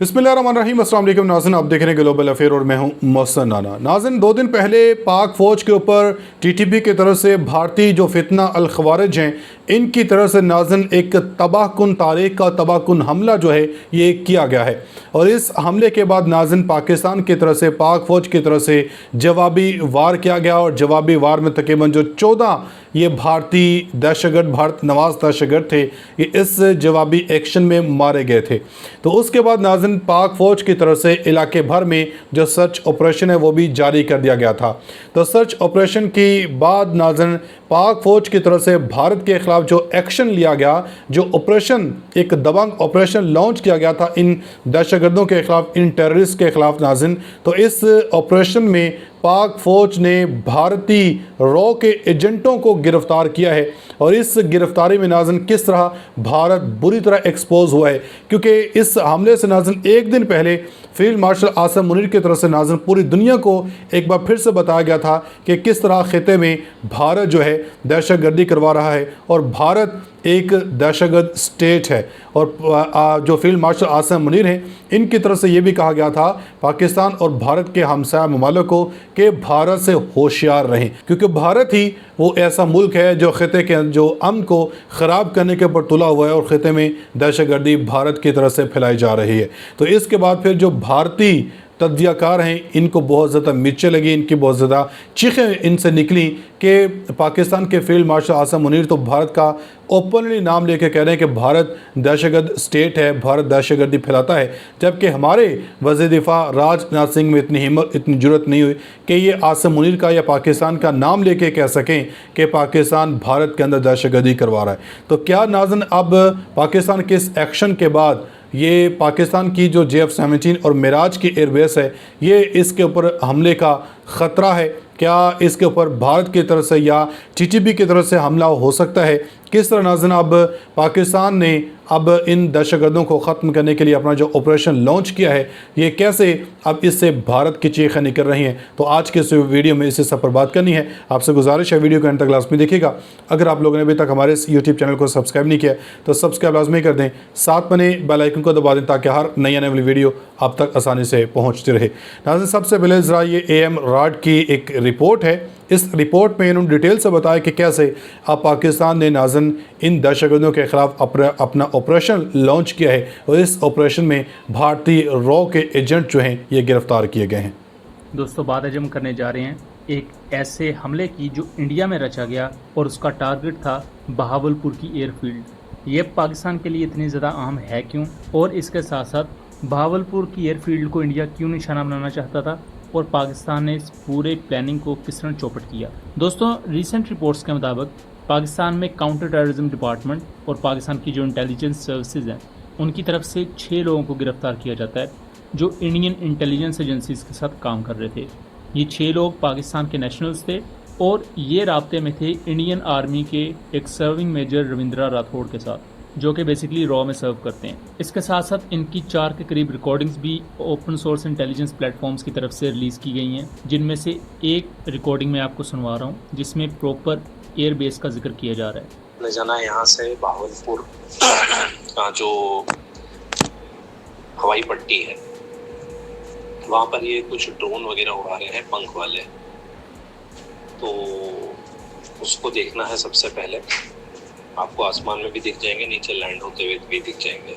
बिस्मिल्लाहिर्रहमानिर्रहीम। अस्सलाम वालेकुम नाज़रीन, आप देख रहे हैं ग्लोबल अफेयर और मैं हूं मोहसिन नाना। नाज़रीन, 2 दिन पहले पाक फ़ौज के ऊपर टीटीपी की तरफ से भारतीय जो फितना अल ख़वारिज हैं, इनकी तरफ से नाज़रीन एक तबाहकुन तारीख़ का तबाहकुन हमला जो है ये किया गया है। और इस हमले के बाद नाज़रीन पाकिस्तान की तरफ से, पाक फ़ौज की तरफ से जवाबी वार किया गया और जवाबी वार में तकरीबन जो 14 ये भारतीय दहशतगर्द, भारत नवाज दहशतगर्द थे, ये इस जवाबी एक्शन में मारे गए थे। तो उसके बाद नाज़रीन पाक फ़ौज की तरफ से इलाके भर में जो सर्च ऑपरेशन है वो भी जारी कर दिया गया था। तो सर्च ऑपरेशन के बाद नाज़रीन पाक फ़ौज की तरफ से भारत के ख़िलाफ़ जो एक्शन लिया गया, जो ऑपरेशन, एक दबंग ऑपरेशन लॉन्च किया गया था इन दहशतगर्दों के ख़िलाफ़, इन टेररिस्ट के ख़िलाफ़ नाज़रीन। तो इस ऑपरेशन में पाक फ़ौज ने भारतीय रॉ के एजेंटों को गिरफ़्तार किया है। और इस गिरफ़्तारी में नाज़रीन किस तरह भारत बुरी तरह एक्सपोज हुआ है, क्योंकि इस हमले से नाज़रीन एक दिन पहले फील्ड मार्शल आसिम मुनीर की तरफ से नाज़रीन पूरी दुनिया को एक बार फिर से बताया गया था कि किस तरह ख़िते में भारत जो है दहशतगर्दी करवा रहा है और भारत एक दहशतगर्द स्टेट है। और जो फील्ड मार्शल आसिम मुनीर हैं, इनकी तरफ से ये भी कहा गया था पाकिस्तान और भारत के हमसाया ममालिक को कि भारत से होशियार रहें, क्योंकि भारत ही वो ऐसा मुल्क है जो ख़िते के जो अमन को ख़राब करने के ऊपर तुला हुआ है और ख़िते में दहशतगर्दी भारत की तरफ से फैलाई जा रही है। तो इसके बाद फिर जो भारतीय तज्ज़ियाकार हैं, इनको बहुत ज़्यादा मिर्चें लगी, इनकी बहुत ज़्यादा चीखें इनसे निकली कि पाकिस्तान के फील्ड मार्शल आसिम मुनीर तो भारत का ओपनली नाम लेके कह रहे हैं कि भारत दहशतगर्द स्टेट है, भारत दहशतगर्दी फैलाता है, जबकि हमारे वज़ीर दिफा राजनाथ सिंह में इतनी हिम्मत, इतनी जुर्रत नहीं हुई कि ये आसिम मुनीर का या पाकिस्तान का नाम लेके कह सकें कि पाकिस्तान भारत के अंदर दहशतगर्दी करवा रहा है। तो क्या नाज़रीन अब पाकिस्तान के इस एक्शन के बाद ये पाकिस्तान की जो JF-17 और मिराज की एयरबेस है, ये इसके ऊपर हमले का ख़तरा है? क्या इसके ऊपर भारत की तरफ से या TTP की तरफ से हमला हो सकता है? किस तरह नाज़रीन अब पाकिस्तान ने अब इन दहशतगर्दों को ख़त्म करने के लिए अपना जो ऑपरेशन लॉन्च किया है, ये कैसे अब इससे भारत की चीखें निकल रही हैं? तो आज के इस वीडियो में इसी सब पर बात करनी है। आपसे गुजारिश है वीडियो को अंत तक लाज़मी देखिएगा। अगर आप लोगों ने अभी तक हमारे इस यूट्यूब चैनल को सब्सक्राइब नहीं किया तो सब्सक्राइब लाजमी कर दें, साथ बने बेल आइकन को दबा दें ताकि हर नई आने वाली वीडियो आप तक आसानी से पहुँचती रहे। नाज़रीन, सबसे पहले ज़रा ये AM राड की एक रिपोर्ट है। इस रिपोर्ट में इन्होंने डिटेल से बताया कि कैसे अब पाकिस्तान ने नाज़रीन इन दहशतगर्दों के ख़िलाफ़ अपना ऑपरेशन लॉन्च किया है और इस ऑपरेशन में भारतीय रॉ के एजेंट जो हैं ये गिरफ़्तार किए गए हैं। दोस्तों, बात आज हम करने जा रहे हैं एक ऐसे हमले की जो इंडिया में रचा गया और उसका टारगेट था बहावलपुर की एयरफील्ड। ये पाकिस्तान के लिए इतनी ज़्यादा अहम है क्यों, और इसके साथ साथ बहावलपुर की एयरफील्ड को इंडिया क्यों निशाना बनाना चाहता था और पाकिस्तान ने इस पूरे प्लानिंग को किस तरह चौपट किया। दोस्तों, रीसेंट रिपोर्ट्स के मुताबिक पाकिस्तान में काउंटर टेररिज्म डिपार्टमेंट और पाकिस्तान की जो इंटेलिजेंस सर्विसेज हैं, उनकी तरफ से 6 लोगों को गिरफ्तार किया जाता है जो इंडियन इंटेलिजेंस एजेंसीज के साथ काम कर रहे थे। ये 6 लोग पाकिस्तान के नेशनल्स थे और ये राब्ते में थे इंडियन आर्मी के एक सर्विंग मेजर रविंद्रा राठौड़ के साथ, जो कि बेसिकली रॉ में सर्व करते हैं। इसके साथ साथ इनकी 4 के करीब रिकॉर्डिंग्स भी ओपन सोर्स इंटेलिजेंस प्लेटफॉर्म्स की तरफ से रिलीज़ की गई हैं, जिनमें से एक रिकॉर्डिंग मैं आपको सुनवा रहा हूँ जिसमें प्रॉपर एयर बेस का जिक्र किया जा रहा है। जाना यहाँ से बहावलपुर का जो हवाई पट्टी है, वहाँ पर ये कुछ ड्रोन वगैरह उड़ा रहे हैं, पंख वाले। तो उसको देखना है सबसे पहले। आपको आसमान में भी दिख जाएंगे, नीचे लैंड होते हुए भी दिख जाएंगे।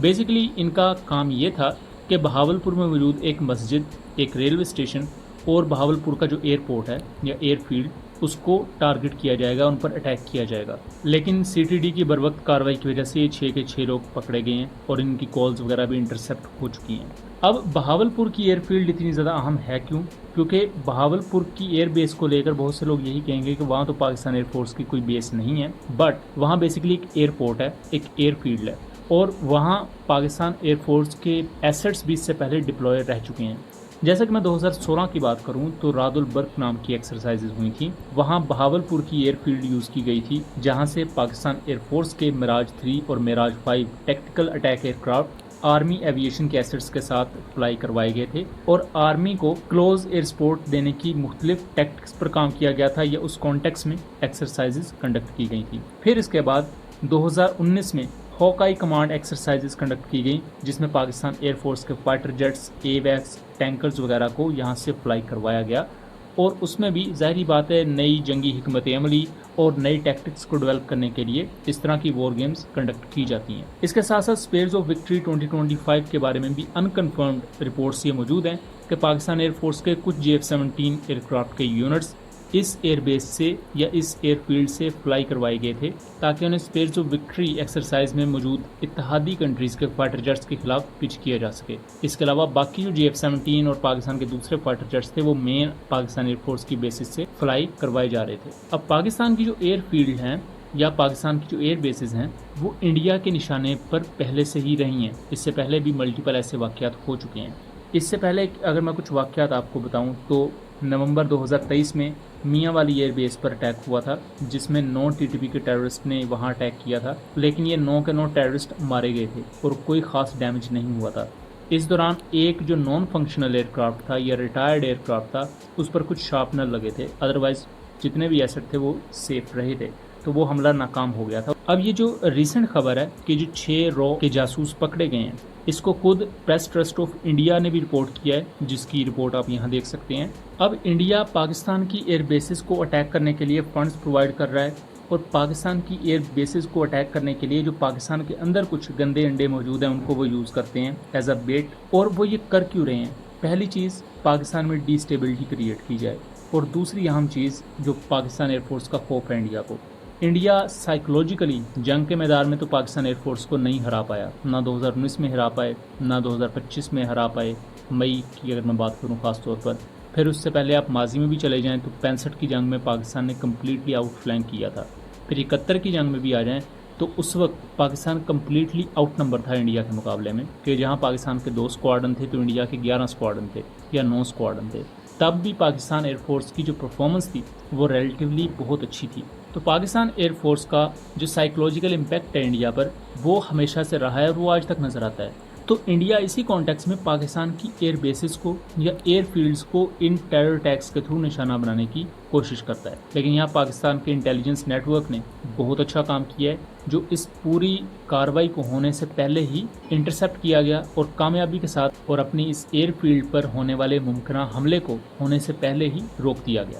बेसिकली इनका काम ये था कि बहावलपुर में मौजूद एक मस्जिद, एक रेलवे स्टेशन और बहावलपुर का जो एयरपोर्ट है या एयरफील्ड, उसको टारगेट किया जाएगा, उन पर अटैक किया जाएगा। लेकिन CTD की बरवक्त कार्रवाई की वजह से ये 6 के 6 लोग पकड़े गए हैं और इनकी कॉल्स वगैरह भी इंटरसेप्ट हो चुकी हैं। अब बहावलपुर की एयरफील्ड इतनी ज़्यादा अहम है क्यों? क्योंकि बहावलपुर की एयर बेस को लेकर बहुत से लोग यही कहेंगे कि वहाँ तो पाकिस्तान एयरफोर्स की कोई बेस नहीं है, बट वहाँ बेसिकली एक एयरपोर्ट है, एक एयरफील्ड है और वहाँ पाकिस्तान एयरफोर्स के एसेट्स भी इससे पहले डिप्लॉय रह चुके हैं। जैसा कि मैं 2016 की बात करूं तो रादुल बर्क नाम की एक्सरसाइजेज हुई थी। वहां बहावलपुर की एयरफील्ड यूज़ की गई थी, जहां से पाकिस्तान एयरफोर्स के मिराज 3 और Mirage 5 tactical attack aircraft army aviation के एसेट्स के साथ फ्लाई करवाए गए थे और आर्मी को क्लोज एयर सपोर्ट देने की मुख्तलिफ टैक्टिक्स पर काम किया गया था या उस कॉन्टेक्स्ट में एक्सरसाइजेज कंडक्ट की गई थी। फिर इसके बाद 2019 में हॉकाई कमांड एक्सरसाइजेस कंडक्ट की गई, जिसमें पाकिस्तान एयरफोर्स के फाइटर जेट्स, एवैक्स, टैंकर्स वगैरह को यहाँ से फ्लाई करवाया गया। और उसमें भी ज़ाहिरी बात है नई जंगी हिकमत अमली और नई टैक्टिक्स को डेवलप करने के लिए इस तरह की वॉर गेम्स कंडक्ट की जाती हैं। इसके साथ साथ स्पेयर्स ऑफ विक्ट्री 2025 के बारे में भी अनकन्फर्म्ड रिपोर्ट्स ये मौजूद हैं कि पाकिस्तान एयरफोर्स के कुछ JF-17 एयरक्राफ्ट के यूनिट्स इस एयरबेस से या इस एयरफील्ड से फ्लाई करवाए गए थे, ताकि उन्हें स्पेयर्स ऑफ विक्ट्री एक्सरसाइज में मौजूद इत्तेहादी कंट्रीज़ के फाइटर जेट्स के खिलाफ पिच किया जा सके। इसके अलावा बाकी जो JF-17 और पाकिस्तान के दूसरे फाइटर जेट्स थे वो मेन पाकिस्तान एयरफोर्स की बेसिस से फ्लाई करवाए जा रहे थे। अब पाकिस्तान की जो एयरफील्ड हैं या पाकिस्तान की जो एयर बेसिस हैं वो इंडिया के निशाने पर पहले से ही रही हैं। इससे पहले भी मल्टीपल ऐसे वाक़यात हो चुके हैं। इससे पहले अगर मैं कुछ वाक़यात आपको बताऊं तो नवंबर 2023 में मियाँ वाली एयर बेस पर अटैक हुआ था, जिसमें 9 TTP के टेररिस्ट ने वहां अटैक किया था, लेकिन ये 9 के 9 टेररिस्ट मारे गए थे और कोई ख़ास डैमेज नहीं हुआ था। इस दौरान एक जो नॉन फंक्शनल एयरक्राफ्ट था या रिटायर्ड एयरक्राफ्ट था उस पर कुछ शार्पनर लगे थे, अदरवाइज़ जितने भी एसेट थे वो सेफ रहे थे, तो वो हमला नाकाम हो गया था। अब ये जो रिसेंट खबर है कि जो 6 रॉ के जासूस पकड़े गए हैं, इसको खुद प्रेस ट्रस्ट ऑफ इंडिया ने भी रिपोर्ट किया है, जिसकी रिपोर्ट आप यहाँ देख सकते हैं। अब इंडिया पाकिस्तान की एयर बेसिस को अटैक करने के लिए फंड्स प्रोवाइड कर रहा है और पाकिस्तान की एयर बेसिस को अटैक करने के लिए जो पाकिस्तान के अंदर कुछ गंदे अंडे मौजूद हैं उनको वो यूज़ करते हैं एज अ बेट। और वो ये कर क्यों रहे हैं? पहली चीज़, पाकिस्तान में डिस्टेबिलिटी क्रिएट की जाए, और दूसरी अहम चीज़ जो पाकिस्तान एयरफोर्स का खौफ है इंडिया को। इंडिया साइकोलॉजिकली जंग के मैदान में तो पाकिस्तान एयरफोर्स को नहीं हरा पाया, ना 2019 में हरा पाए, ना 2025 में हरा पाए, मई की अगर मैं बात करूँ ख़ास तौर पर। फिर उससे पहले आप माजी में भी चले जाएं तो 65 की जंग में पाकिस्तान ने कम्प्लीटली आउट फ्लैंक किया था। फिर 71 की जंग में भी आ जाएं तो उस वक्त पाकिस्तान कम्प्लीटली आउट नंबर था इंडिया के मुकाबले में, कि जहाँ पाकिस्तान के 2 स्क्वाड्रन थे तो इंडिया के 11 स्क्वाड्रन थे या 9 स्क्वाड्रन थे। तब भी पाकिस्तान एयरफोर्स की जो परफॉर्मेंस थी वो रिलेटिवली बहुत अच्छी थी। तो पाकिस्तान एयरफोर्स का जो साइकोलॉजिकल इम्पैक्ट है इंडिया पर वो हमेशा से रहा है और वो आज तक नज़र आता है। तो इंडिया इसी कॉन्टेक्स्ट में पाकिस्तान की एयर बेसिस को या एयर फील्ड्स को इन टेरर अटैक्स के थ्रू निशाना बनाने की कोशिश करता है। लेकिन यहाँ पाकिस्तान के इंटेलिजेंस नेटवर्क ने बहुत अच्छा काम किया है, जो इस पूरी कार्रवाई को होने से पहले ही इंटरसेप्ट किया गया और कामयाबी के साथ और अपनी इस एयर फील्ड पर होने वाले मुमकिन हमले को होने से पहले ही रोक दिया गया।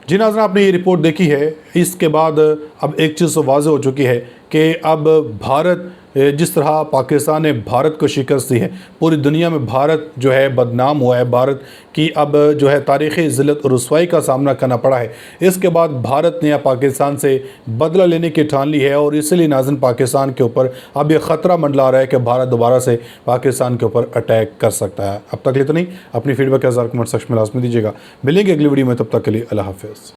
जी नाज़रीन, आपने ये रिपोर्ट देखी है। इसके बाद अब एक चीज़ तो वाज़ेह हो चुकी है कि अब भारत, जिस तरह पाकिस्तान ने भारत को शिकस्त दी है, पूरी दुनिया में भारत जो है बदनाम हुआ है, भारत की अब जो है तारीख़ी ज़िल्लत और रुसवाई का सामना करना पड़ा है। इसके बाद भारत ने पाकिस्तान से बदला लेने की ठान ली है और इसलिए नाज़रीन पाकिस्तान के ऊपर अब ये ख़तरा मंडला रहा है कि भारत दोबारा से पाकिस्तान के ऊपर अटैक कर सकता है। अब तक लिए तो नहीं, अपनी फीडबैक के कमेंट सेक्शन में लाज़मी दीजिएगा। मिलेंगे अगली वीडियो में, तब तक के लिए अल्लाह हाफ़िज़।